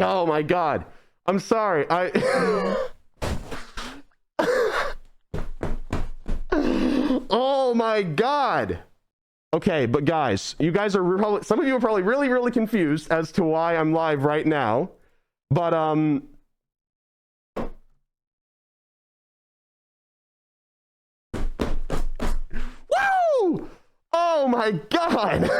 Oh my god. I'm sorry. Oh my god. Okay, but guys, you guys are probably, some of you are probably really confused as to why I'm live right now. But woo! Oh my god.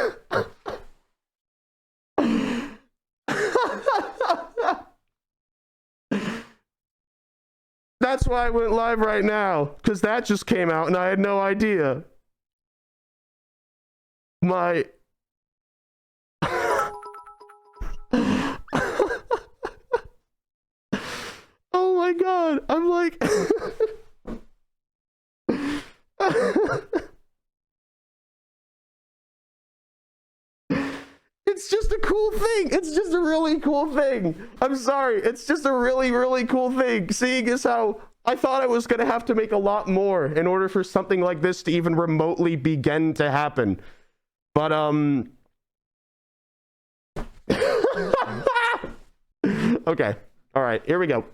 That's why I went live right now, because that just came out and I had no idea. My oh my god, I'm like it's just a cool thing. It's just a really cool thing. I'm sorry. It's just a really cool thing. Seeing as how I thought I was going to have to make a lot more in order for something like this to even remotely begin to happen. But, okay. All right. Here we go.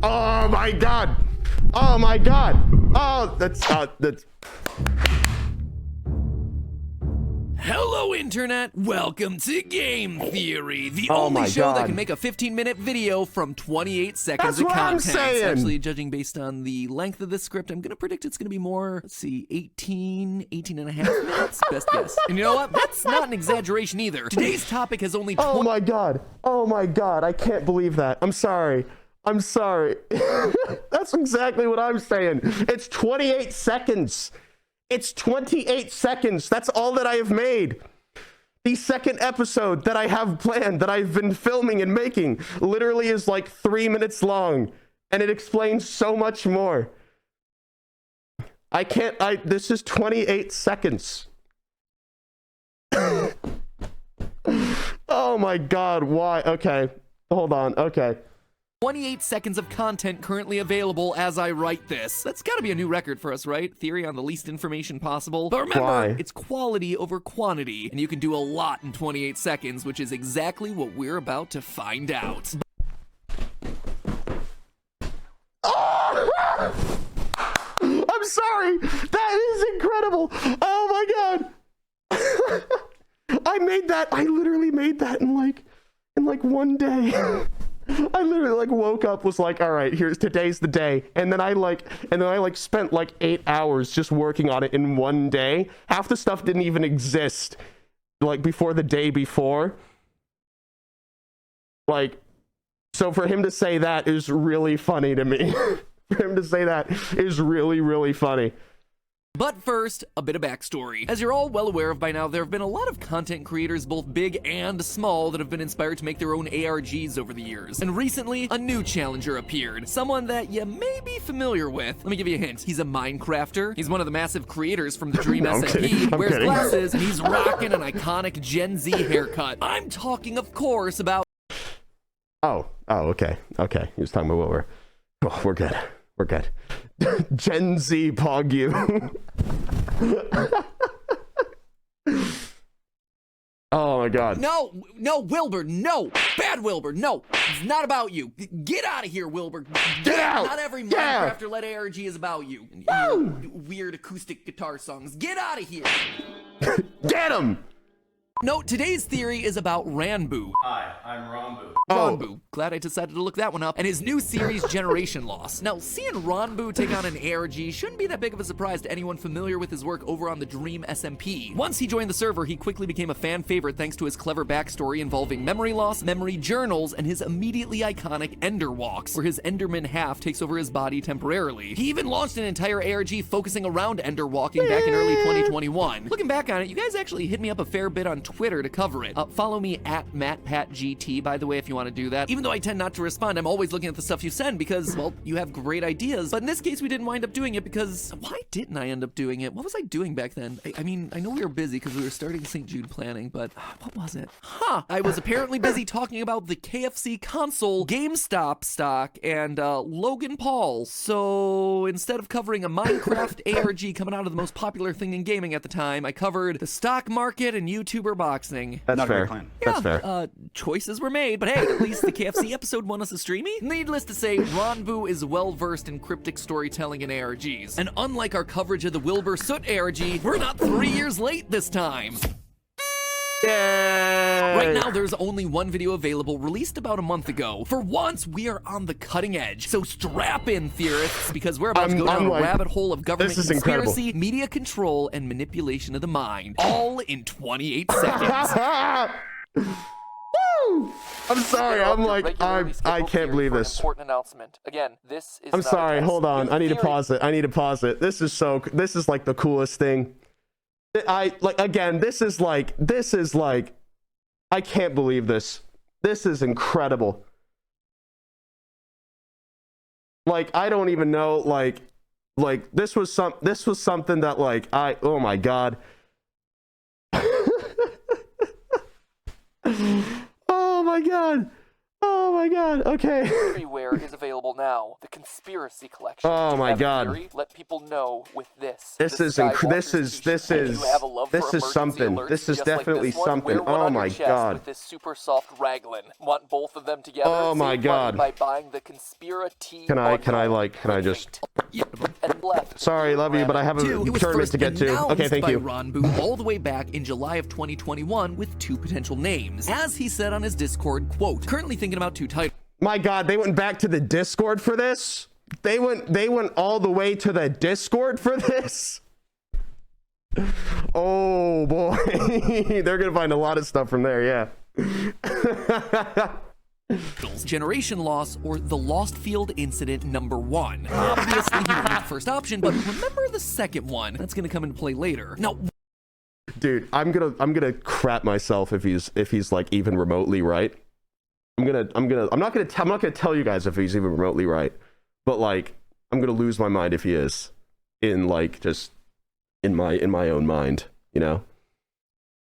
Oh my god. Oh my god. Oh, that's Hello, Internet! Welcome to Game Theory, the Oh only my show God. that can make a 15-minute video from 28 seconds That's of what I'm content. saying. Actually, judging based on the length of this script, I'm gonna predict it's gonna be more, let's see, 18 and a half minutes? Best guess. And you know what? That's not an exaggeration either. Today's topic has only Oh my god. Oh my god. I can't believe that. I'm sorry. I'm sorry. That's exactly what I'm saying. It's 28 seconds. It's 28 seconds. That's all that I have made. The second episode that I have planned, that I've been filming and making, literally is like 3 minutes long, and it explains so much more. This is 28 seconds. Oh my god, why? Okay, hold on, okay. 28 seconds of content currently available as I write this. That's gotta be a new record for us, right? Theory on the least information possible. But remember, Why? it's quality over quantity, and you can do a lot in 28 seconds, which is exactly what we're about to find out. Oh! I'm sorry. That is incredible. Oh my god. I literally made that in like one day. I literally like woke up, was like, all right, today's the day. And then I spent like 8 hours just working on it in one day. Half the stuff didn't even exist like before the day before. Like, so for him to say that is really funny to me. For him to say that is really funny. But first, a bit of backstory. As you're all well aware of by now, there have been a lot of content creators, both big and small, that have been inspired to make their own ARGs over the years. And recently, a new challenger appeared. Someone that you may be familiar with. Let me give you a hint. He's a Minecrafter. He's one of the massive creators from the Dream No, I'm SMP. kidding. He I'm wears kidding. glasses, and he's rocking an iconic Gen Z haircut. I'm talking, of course, about... Oh, okay. He was talking about what we're good. We're good. Gen Z Pog you. Oh my god. No, Wilbur, no! Bad Wilbur, no! It's not about you. Get out of here, Wilbur. Get out! Not every Yeah! Minecrafter-led ARG is about you. And your weird acoustic guitar songs. Get out of here! Get him! No, today's theory is about Ranboo. Hi, I'm Ranboo. Ranboo. Glad I decided to look that one up. And his new series, Generation Loss. Now, seeing Ranboo take on an ARG shouldn't be that big of a surprise to anyone familiar with his work over on the Dream SMP. Once he joined the server, he quickly became a fan favorite thanks to his clever backstory involving memory loss, memory journals, and his immediately iconic Ender Walks, where his Enderman half takes over his body temporarily. He even launched an entire ARG focusing around Ender Walking back in early 2021. Looking back on it, you guys actually hit me up a fair bit on Twitter to cover it. Follow me at MattPatGT, by the way, if you want to do that. Even though I tend not to respond, I'm always looking at the stuff you send because, well, you have great ideas. But in this case, we didn't wind up doing it because why didn't I end up doing it? What was I doing back then? I mean, I know we were busy because we were starting St. Jude planning, but what was it? I was apparently busy talking about the KFC console, GameStop stock, and Logan Paul. So instead of covering a Minecraft ARG coming out of the most popular thing in gaming at the time, I covered the stock market and YouTuber boxing. That's Not a fair. great plan. That's fair. Choices were made, but hey, at least the KFC episode won us a streamy. Needless to say, Ranboo is well versed in cryptic storytelling and ARGs. And unlike our coverage of the Wilbur Soot ARG, we're not 3 years late this time. Yay! Right now, there's only one video available, released about a month ago. For once, we are on the cutting edge. So strap in, theorists, because we're about to go down a rabbit hole of government conspiracy, media control, and manipulation of the mind. All in 28 seconds. Woo! I'm sorry. I'm like, I can't believe this. Important announcement. Again, this is I'm sorry. Hold on. I need to pause it. I need to pause it. This is like the coolest thing. This is like, I can't believe this. This is incredible. Like, I don't even know, like this was something that oh my God. Oh my God. Oh my God. Okay. Everywhere is available now. The Conspiracy Collection. Oh my God. Theory? Let people know with this. This is something. This is definitely something. Oh my God. With this super soft raglan. Want both of them together? Oh my God. By buying the Conspiracy. Can I just? Sorry, love you, but I have a tournament to get to. Okay, thank you. Ranboo all the way back in July of 2021 with 2 potential names. As he said on his Discord, quote, currently thinking about 2 titles. My God, they went back to the Discord for this? They went all the way to the Discord for this? Oh boy. They're gonna find a lot of stuff from there, yeah. Generation loss, or the Lost Field Incident #1. Obviously, he would be the first option, but remember the second one. That's gonna come into play later. Now, dude, I'm gonna crap myself if he's like even remotely right. I'm not gonna tell you guys if he's even remotely right, but like I'm gonna lose my mind if he is, in like just in my own mind, you know.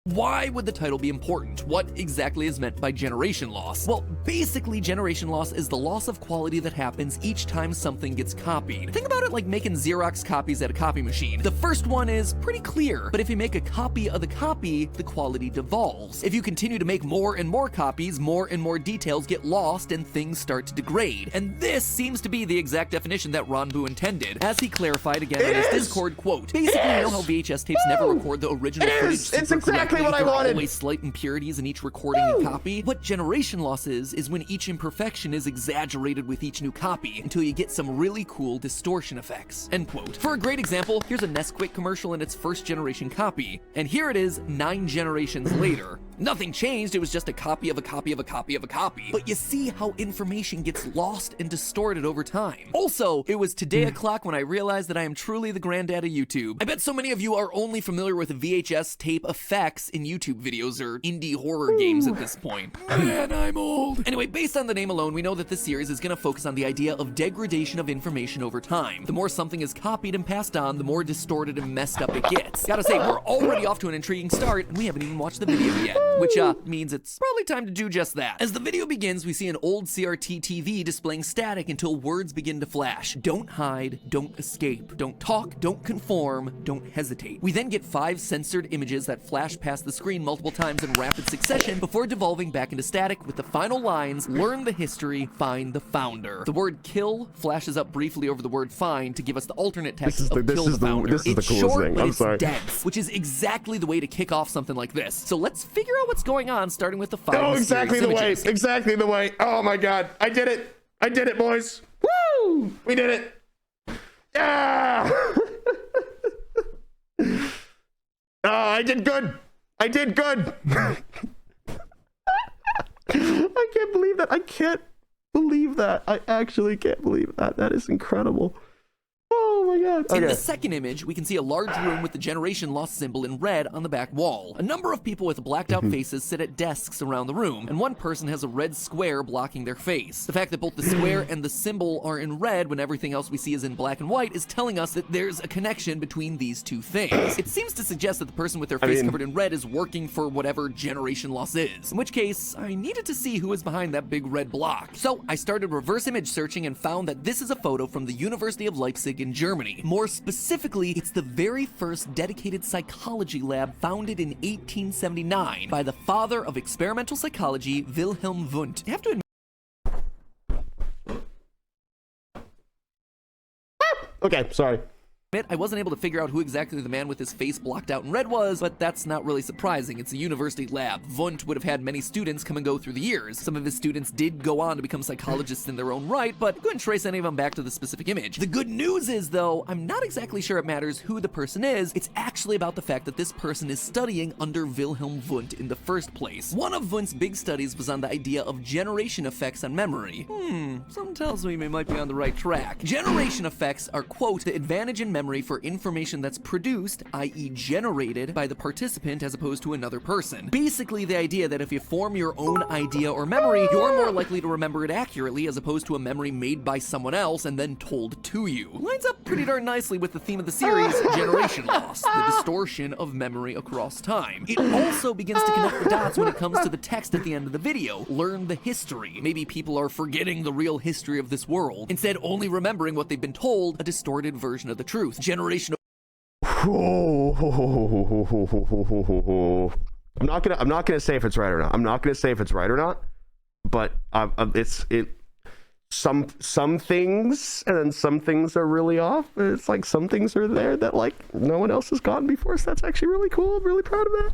why would the title be important? What exactly is meant by generation loss? Well, basically, generation loss is the loss of quality that happens each time something gets copied. Think about it like making Xerox copies at a copy machine. The first one is pretty clear, but if you make a copy of the copy, the quality devolves. If you continue to make more and more copies, more and more details get lost and things start to degrade. And this seems to be the exact definition that Ranboo intended. As he clarified again on his Discord, quote, basically, you know how VHS tapes never record the original footage. It's exactly what I wanted. Always slight impurities in each recording and copy. What generation loss is when each imperfection is exaggerated with each new copy until you get some really cool distortion effects. End quote. For a great example, here's a Nesquik commercial in its first generation copy, and here it is 9 generations later. Nothing changed, it was just a copy of a copy of a copy of a copy. But you see how information gets lost and distorted over time. Also, it was today o'clock when I realized that I am truly the granddad of YouTube. I bet so many of you are only familiar with VHS tape effects in YouTube videos or indie horror games at this point. Man, I'm old. Anyway, based on the name alone, we know that this series is going to focus on the idea of degradation of information over time. The more something is copied and passed on, the more distorted and messed up it gets. Gotta say, we're already off to an intriguing start, and we haven't even watched the video yet. Which means it's probably time to do just that. As the video begins, we see an old CRT TV displaying static until words begin to flash. Don't hide, don't escape, don't talk, don't conform, don't hesitate. We then get 5 censored images that flash past the screen multiple times in rapid succession before devolving back into static with the final lines, learn the history, find the founder. The word kill flashes up briefly over the word find to give us the alternate text of kill the founder. This is the coolest thing. I'm sorry. Dense, which is exactly the way to kick off something like this. So let's figure out what's going on, starting with the 5 exactly the way. Exactly the way. Oh my god. I did it. I did it, boys. Woo! We did it. Yeah! Oh, I did good. I did good. I can't believe that. I can't believe that. I actually can't believe that. That is incredible. Oh my god. god. In Okay. the second image, we can see a large room with the generation loss symbol in red on the back wall. A number of people with blacked out faces sit at desks around the room, and one person has a red square blocking their face. The fact that both the square and the symbol are in red when everything else we see is in black and white is telling us that there's a connection between these two things. It seems to suggest that the person with their face covered in red is working for whatever generation loss is, in which case I needed to see who is behind that big red block. So I started reverse image searching and found that this is a photo from the University of Leipzig in Germany. More specifically, it's the very first dedicated psychology lab founded in 1879 by the father of experimental psychology, Wilhelm Wundt. I have to admit, Okay, sorry. I wasn't able to figure out who exactly the man with his face blocked out in red was, but that's not really surprising. It's a university lab. Wundt would have had many students come and go through the years. Some of his students did go on to become psychologists in their own right, but I couldn't trace any of them back to the specific image. The good news is, though, I'm not exactly sure it matters who the person is. It's actually about the fact that this person is studying under Wilhelm Wundt in the first place. One of Wundt's big studies was on the idea of generation effects on memory. Something tells me we might be on the right track. Generation effects are, quote, the advantage in memory for information that's produced, i.e. generated, by the participant as opposed to another person. Basically the idea that if you form your own idea or memory, you're more likely to remember it accurately as opposed to a memory made by someone else and then told to you. Lines up pretty darn nicely with the theme of the series, generation loss, the distortion of memory across time. It also begins to connect the dots when it comes to the text at the end of the video. Learn the history. Maybe people are forgetting the real history of this world, instead only remembering what they've been told, a distorted version of the truth. Generation. I'm not gonna say if it's right or not. I'm not gonna say if it's right or not, but some things and then some things are really off. It's like some things are there that like no one else has gotten before. So that's actually really cool. I'm really proud of that.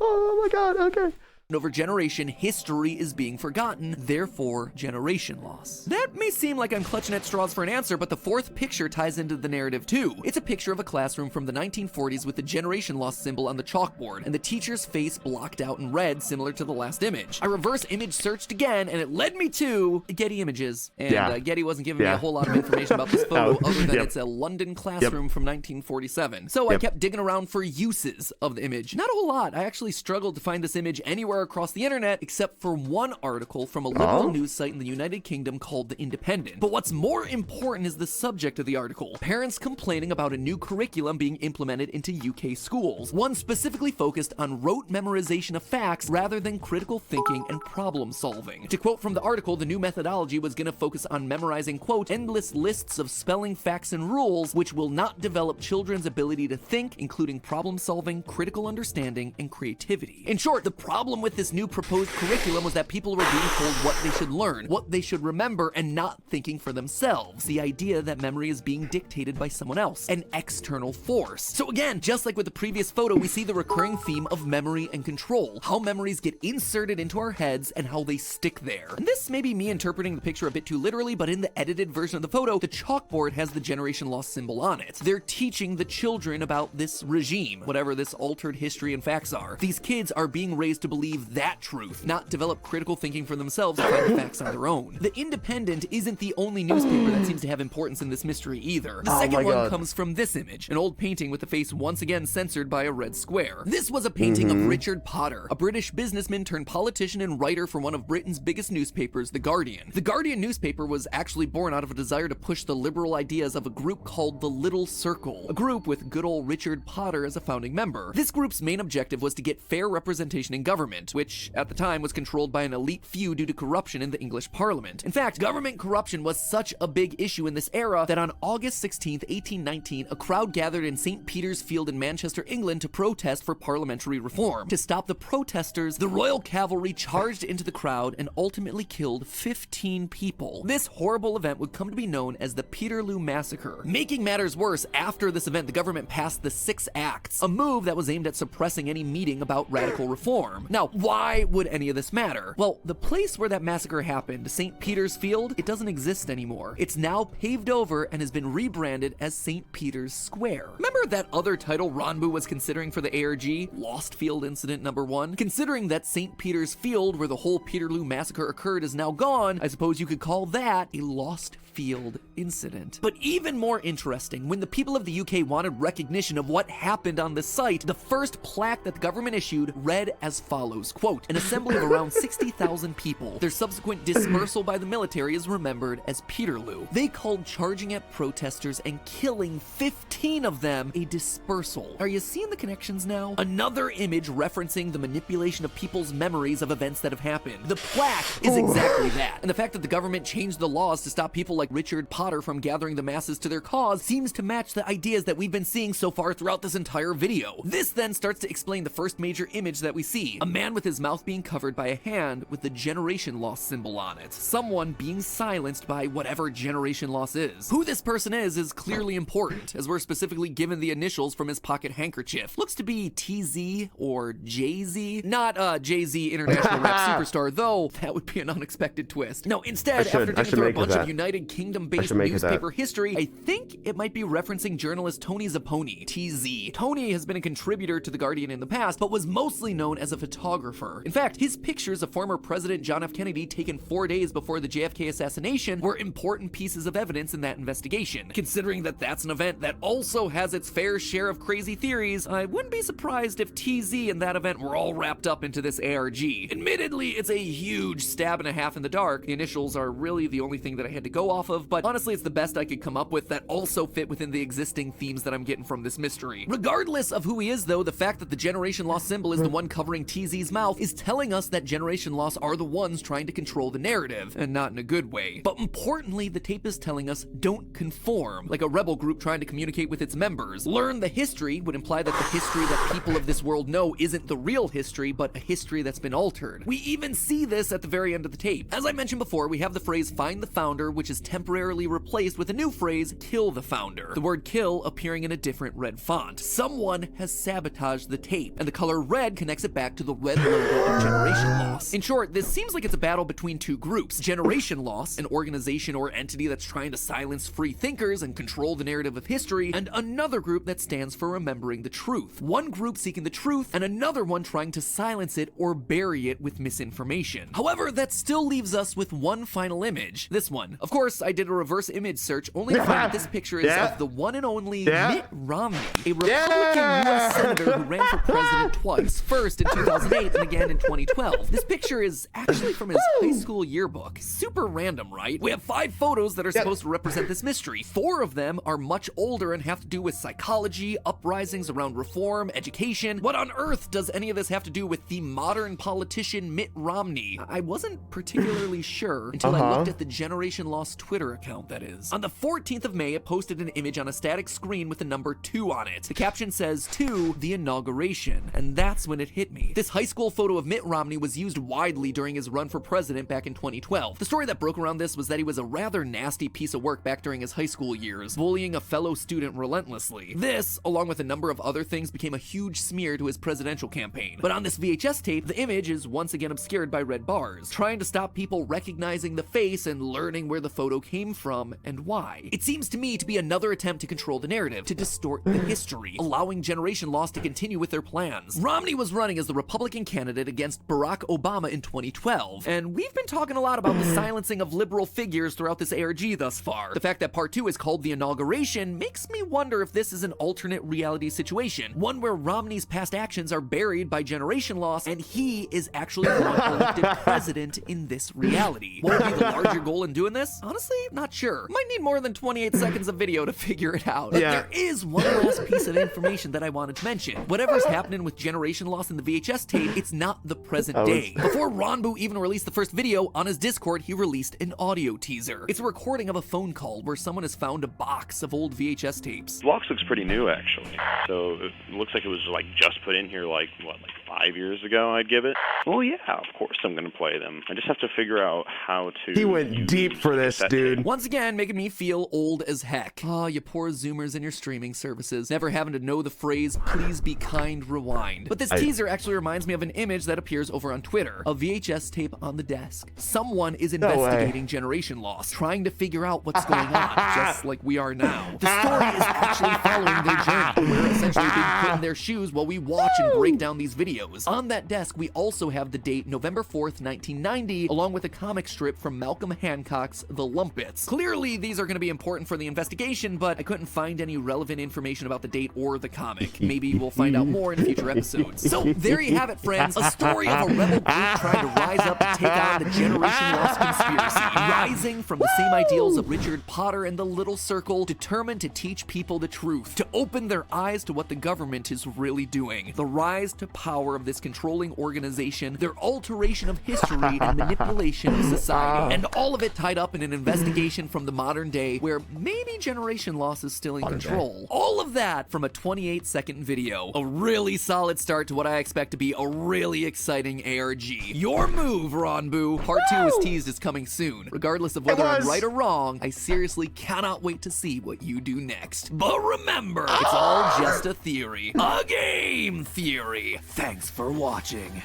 Oh my god. Okay. Over generation, history is being forgotten, therefore generation loss. That may seem like I'm clutching at straws for an answer, but the fourth picture ties into the narrative too. It's a picture of a classroom from the 1940s with the generation loss symbol on the chalkboard, and the teacher's face blocked out in red, similar to the last image. I reverse image searched again, and it led me to Getty Images. And Getty wasn't giving me a whole lot of information about this photo, other than it's a London classroom from 1947. So I kept digging around for uses of the image. Not a whole lot. I actually struggled to find this image anywhere across the internet except for one article from a liberal news site in the United Kingdom called The Independent. But what's more important is the subject of the article. Parents complaining about a new curriculum being implemented into UK schools. One specifically focused on rote memorization of facts rather than critical thinking and problem solving. To quote from the article, the new methodology was going to focus on memorizing, quote, endless lists of spelling facts and rules, which will not develop children's ability to think, including problem solving, critical understanding, and creativity. In short, the problem with this new proposed curriculum was that people were being told what they should learn, what they should remember, and not thinking for themselves. The idea that memory is being dictated by someone else, an external force. So again, just like with the previous photo, we see the recurring theme of memory and control, how memories get inserted into our heads and how they stick there. And this may be me interpreting the picture a bit too literally, but in the edited version of the photo, the chalkboard has the generation loss symbol on it. They're teaching the children about this regime, whatever this altered history and facts are. These kids are being raised to believe that truth, not develop critical thinking for themselves and find the facts on their own. The Independent isn't the only newspaper that seems to have importance in this mystery either. The second one comes from this image, an old painting with the face once again censored by a red square. This was a painting of Richard Potter, a British businessman turned politician and writer for one of Britain's biggest newspapers, The Guardian. The Guardian newspaper was actually born out of a desire to push the liberal ideas of a group called the Little Circle, a group with good old Richard Potter as a founding member. This group's main objective was to get fair representation in government, which at the time was controlled by an elite few due to corruption in the English Parliament. In fact, government corruption was such a big issue in this era that on August 16, 1819, a crowd gathered in St. Peter's Field in Manchester, England to protest for parliamentary reform. To stop the protesters, the Royal Cavalry charged into the crowd and ultimately killed 15 people. This horrible event would come to be known as the Peterloo Massacre. Making matters worse, after this event, the government passed the 6 Acts, a move that was aimed at suppressing any meeting about radical reform. Now, why would any of this matter? Well, the place where that massacre happened, St. Peter's Field, it doesn't exist anymore. It's now paved over and has been rebranded as St. Peter's Square. Remember that other title Ranboo was considering for the ARG? Lost Field Incident #1? Considering that St. Peter's Field, where the whole Peterloo massacre occurred, is now gone, I suppose you could call that a Lost Field Incident. But even more interesting, when the people of the UK wanted recognition of what happened on this site, the first plaque that the government issued read as follows, quote, "An assembly of around 60,000 people. Their subsequent dispersal by the military is remembered as Peterloo. They called charging at protesters and killing 15 of them a dispersal." Are you seeing the connections now? Another image referencing the manipulation of people's memories of events that have happened. The plaque is exactly that. And the fact that the government changed the laws to stop people like Richard Potter from gathering the masses to their cause seems to match the ideas that we've been seeing so far throughout this entire video. This then starts to explain the first major image that we see. A man with his mouth being covered by a hand with the generation loss symbol on it. Someone being silenced by whatever generation loss is. Who this person is clearly important, as we're specifically given the initials from his pocket handkerchief. Looks to be TZ or Jay-Z. Not Jay-Z international rap superstar, though that would be an unexpected twist. No, instead, after digging through a bunch of United Kingdom-based newspaper history, I think it might be referencing journalist Tony Zapponi, TZ. Tony has been a contributor to The Guardian in the past, but was mostly known as a photographer. In fact, his pictures of former President John F. Kennedy taken 4 days before the JFK assassination were important pieces of evidence in that investigation. Considering that that's an event that also has its fair share of crazy theories, I wouldn't be surprised if TZ and that event were all wrapped up into this ARG. Admittedly, it's a huge stab and a half in the dark. The initials are really the only thing that I had to go off of, but honestly, it's the best I could come up with that also fit within the existing themes that I'm getting from this mystery. Regardless of who he is, though, the fact that the generation loss symbol is the one covering TZ's mouth is telling us that generation loss are the ones trying to control the narrative, and not in a good way. But importantly, the tape is telling us don't conform, like a rebel group trying to communicate with its members. Learn the history would imply that the history that people of this world know isn't the real history, but a history that's been altered. We even see this at the very end of the tape. As I mentioned before, we have the phrase "find the founder," which is temporarily replaced with a new phrase, "kill the founder." The word "kill" appearing in a different red font. Someone has sabotaged the tape, and the color red connects it back to the red logo of Generation Loss. In short, this seems like it's a battle between two groups. Generation Loss, an organization or entity that's trying to silence free thinkers and control the narrative of history, and another group that stands for remembering the truth. One group seeking the truth, and another one trying to silence it or bury it with misinformation. However, that still leaves us with one final image. This one. Of course, I did a reverse image search only to find that this picture is of the one and only Mitt Romney, a Republican U.S. senator who ran for president twice, first in 2008 and again in 2012. This picture is actually from his high school yearbook. Super random, right? We have 5 photos that are supposed to represent this mystery. 4 of them are much older and have to do with psychology, uprisings around reform, education. What on earth does any of this have to do with the modern politician Mitt Romney? I wasn't particularly sure until I looked at the Generation Lost Twitter account, that is. On the 14th of May, it posted an image on a static screen with the number 2 on it. The caption says, "To the inauguration." And that's when it hit me. This high school photo of Mitt Romney was used widely during his run for president back in 2012. The story that broke around this was that he was a rather nasty piece of work back during his high school years, bullying a fellow student relentlessly. This, along with a number of other things, became a huge smear to his presidential campaign. But on this VHS tape, the image is once again obscured by red bars, trying to stop people recognizing the face and learning where the photo came from and why. It seems to me to be another attempt to control the narrative, to distort the history, allowing Generation Lost to continue with their plans. Romney was running as the Republican candidate against Barack Obama in 2012, and we've been talking a lot about the silencing of liberal figures throughout this ARG thus far. The fact that part 2 is called The Inauguration makes me wonder if this is an alternate reality situation, one where Romney's past actions are buried by Generation Loss, and he is actually the one elected president in this reality. What would be the larger goal in doing this? Honestly, not sure. Might need more than 28 seconds of video to figure it out. But there is one last piece of information that I wanted to mention. Whatever's happening with Generation Loss in the VHS tape, it's not the present day. Before Ranboo even released the first video, on his Discord, he released an audio teaser. It's a recording of a phone call where someone has found a box of old VHS tapes. The box looks pretty new, actually. So it looks like it was like just put in here like, what, like 5 years ago I'd give it. Well, yeah, of course I'm going to play them. I just have to figure out how to... He went deep for this, dude. Once again, making me feel old as heck. Oh, you poor Zoomers and your streaming services, never having to know the phrase, please be kind, rewind. But this teaser actually reminds me of an image that appears over on Twitter. A VHS tape on the desk. Someone is investigating generation loss, trying to figure out what's going on, just like we are now. The story is actually following their journey. We're essentially being put in their shoes while we watch and break down these videos. On that desk, we also have the date November 4th, 1990, along with a comic strip from Malcolm Hancock's The Lumpets. Clearly, these are going to be important for the investigation, but I couldn't find any relevant information about the date or the comic. Maybe we'll find out more in future episodes. So there you have it, friends. A story of a rebel group trying to rise up to take on the Generation Lost conspiracy. Rising from the same ideals of Richard Potter and the Little Circle, determined to teach people the truth, to open their eyes to what the government is really doing. The rise to power of this controlling organization, their alteration of history and manipulation of society, and all of it tied up in an investigation from the modern day where maybe Generation Loss is still in control. All of that from a 28-second video. A really solid start to what I expect to be a really exciting ARG. Your move, Ranboo. Part 2 is teased as coming soon. Regardless of whether I'm right or wrong, I seriously cannot wait to see what you do next. But remember, it's all just a theory. A game theory. Thanks for watching.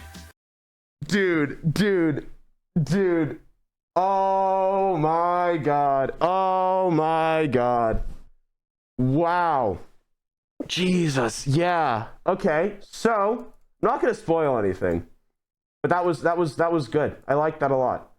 Dude. Oh my god. Oh my god. Wow. Jesus. Yeah. Okay. So, I'm not gonna spoil anything. But that was good. I like that a lot.